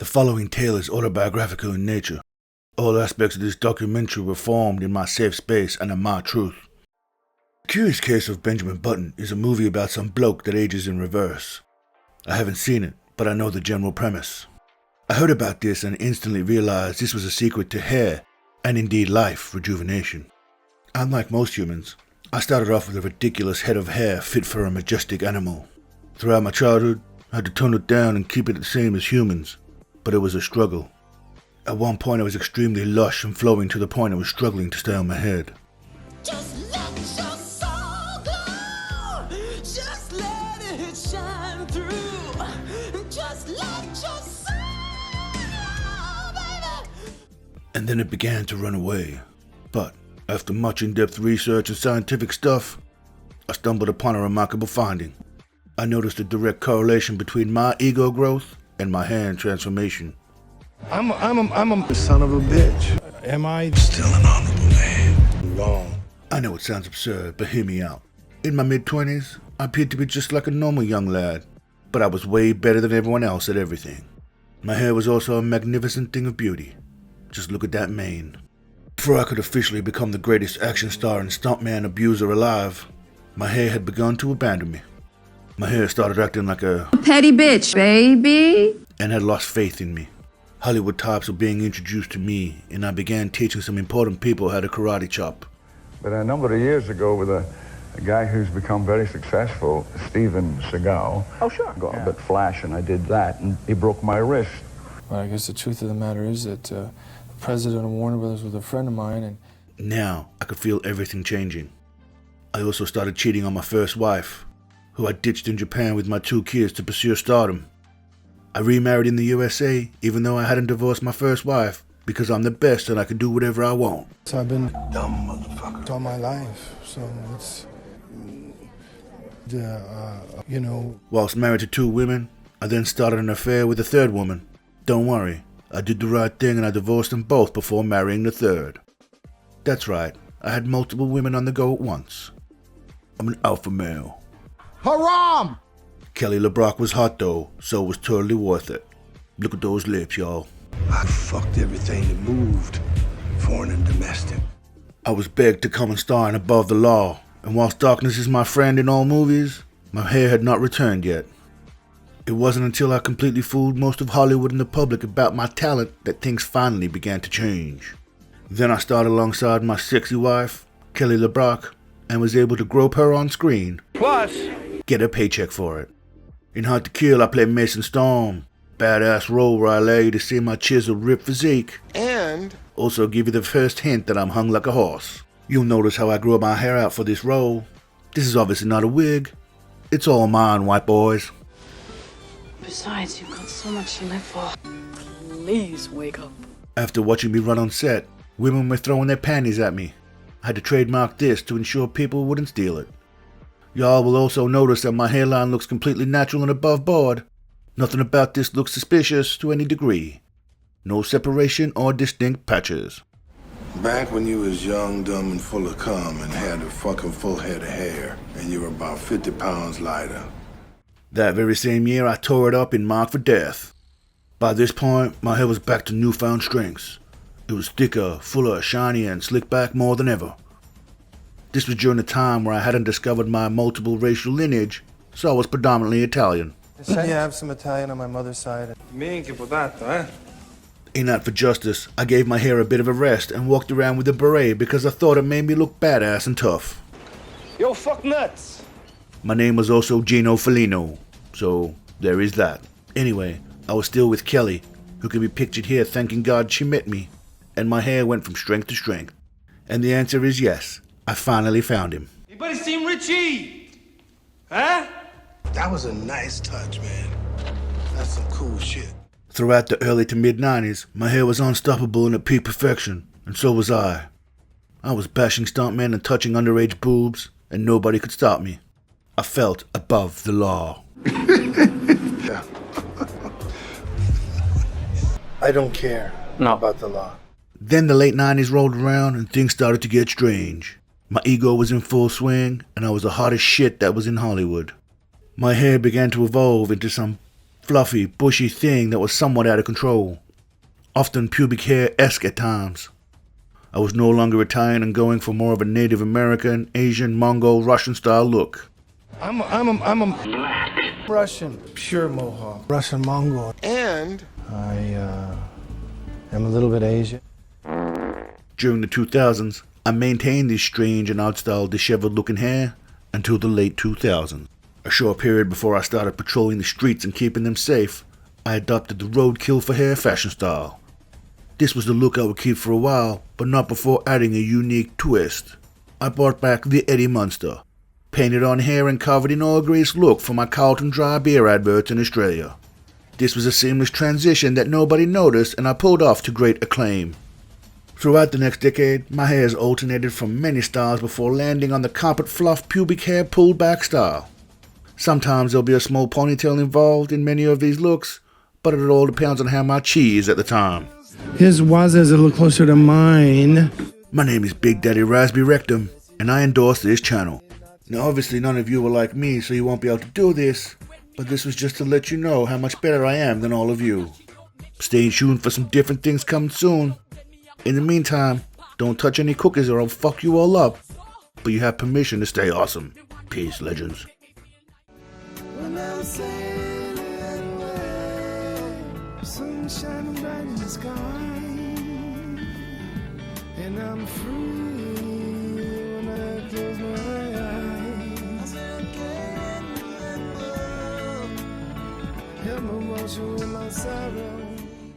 The following tale is autobiographical in nature. All aspects of this documentary were formed in my safe space and are my truth. The Curious Case of Benjamin Button is a movie about some bloke that ages in reverse. I haven't seen it, but I know the general premise. I heard about this and instantly realized this was a secret to hair, and indeed life, rejuvenation. Unlike most humans, I started off with a ridiculous head of hair fit for a majestic animal. Throughout my childhood, I had to tone it down and keep it the same as humans, but it was a struggle. At one point I was extremely lush and flowing to the point I was struggling to stay on my head. Just let your soul glow. Just let it shine through. Just let your soul, baby. And then it began to run away. But after much in-depth research and scientific stuff, I stumbled upon a remarkable finding. I noticed a direct correlation between my ego growth and my hand transformation. I'm a son of a bitch. Am I still an honorable man? Wrong. I know it sounds absurd, but hear me out. In my mid-20s, I appeared to be just like a normal young lad, but I was way better than everyone else at everything. My hair was also a magnificent thing of beauty. Just look at that mane. Before I could officially become the greatest action star and stuntman abuser alive, my hair had begun to abandon me. My hair started acting like a petty bitch, baby, and had lost faith in me. Hollywood types were being introduced to me, and I began teaching some important people how to karate chop. But a number of years ago, with a guy who's become very successful, Steven Seagal. Oh, sure. Got a bit flash, and I did that, and he broke my wrist. Well, I guess the truth of the matter is that the president of Warner Brothers was a friend of mine, and now I could feel everything changing. I also started cheating on my first wife, who I ditched in Japan with my 2 kids to pursue stardom. I remarried in the USA, even though I hadn't divorced my first wife, because I'm the best and I can do whatever I want. So I've been Dumb motherfucker. all my life, so it's, Whilst married to 2 women, I then started an affair with a 3rd woman. Don't worry, I did the right thing and I divorced them both before marrying the 3rd. That's right, I had multiple women on the go at once. I'm an alpha male. haram! Kelly LeBrock was hot though, so it was totally worth it. Look at those lips, y'all. I fucked everything that moved, foreign and domestic. I was begged to come and star in Above the Law, and whilst darkness is my friend in all movies, my hair had not returned yet. It wasn't until I completely fooled most of Hollywood and the public about my talent that things finally began to change. Then I starred alongside my sexy wife, Kelly LeBrock, and was able to grope her on screen. Plus, Get a paycheck for it. In Hard to Kill, I played Mason Storm. Badass role where I allow you to see my chiseled ripped physique. and Also give you the first hint that I'm hung like a horse. You'll notice how I grew my hair out for this role. This is obviously not a wig. It's all mine, white boys. Besides, you've got so much to live for. Please wake up. After watching me run on set, women were throwing their panties at me. I had to trademark this to ensure people wouldn't steal it. Y'all will also notice that my hairline looks completely natural and above board. Nothing about this looks suspicious to any degree. No separation or distinct patches. Back when you was young, dumb, and full of cum and had a fucking full head of hair, and you were about 50 pounds lighter. That very same year, I tore it up in Marked for Death. By this point, my hair was back to newfound strengths. It was thicker, fuller, shinier, and slicked back more than ever. This was during a time where I hadn't discovered my multiple racial lineage, so I was predominantly Italian. yeah, I have some Italian on my mother's side. In Out for Justice, I gave my hair a bit of a rest and walked around with a beret because I thought it made me look badass and tough. yo, fuck nuts. My name was also Gino Felino, so there is that. Anyway, I was still with Kelly, who can be pictured here thanking God she met me, and my hair went from strength to strength. And the answer is yes, I finally found him. Anybody seen Richie? Huh? That was a nice touch, man. That's some cool shit. Throughout the early to mid-90s, my hair was unstoppable and at peak perfection, and so was I. I was bashing stuntmen and touching underage boobs, and nobody could stop me. I felt above the law. I don't care about the law. Then the late 90s rolled around and things started to get strange. My ego was in full swing, and I was the hottest shit that was in Hollywood. My hair began to evolve into some fluffy, bushy thing that was somewhat out of control, often pubic hair-esque at times. I was no longer Italian and going for more of a Native American, Asian, Mongol, Russian-style look. I'm a Russian, pure Mohawk. Russian Mongol. And I am a little bit Asian. During the 2000s, I maintained this strange and odd-style disheveled-looking hair until the late 2000s. A short period before I started patrolling the streets and keeping them safe, I adopted the roadkill for hair fashion style. This was the look I would keep for a while, but not before adding a unique twist. I brought back the Eddie Munster, painted on hair and covered in oil grease look for my Carlton Dry beer adverts in Australia. This was a seamless transition that nobody noticed and I pulled off to great acclaim. Throughout the next decade, my hair has alternated from many styles before landing on the carpet fluff pubic hair pulled back style. Sometimes there'll be a small ponytail involved in many of these looks, but it all depends on how my chi is at the time. His was a little closer to mine. My name is Big Daddy Raspberry Rectum, and I endorse this channel. Now obviously none of you are like me, so you won't be able to do this, but this was just to let you know how much better I am than all of you. Stay tuned for some different things coming soon. In the meantime, don't touch any cookies or I'll fuck you all up. But you have permission to stay awesome. Peace, legends. When I'm sailing away, sun shining bright in the sky, and I'm free when I close my eyes. I can't remember. Help me wash away my sorrow.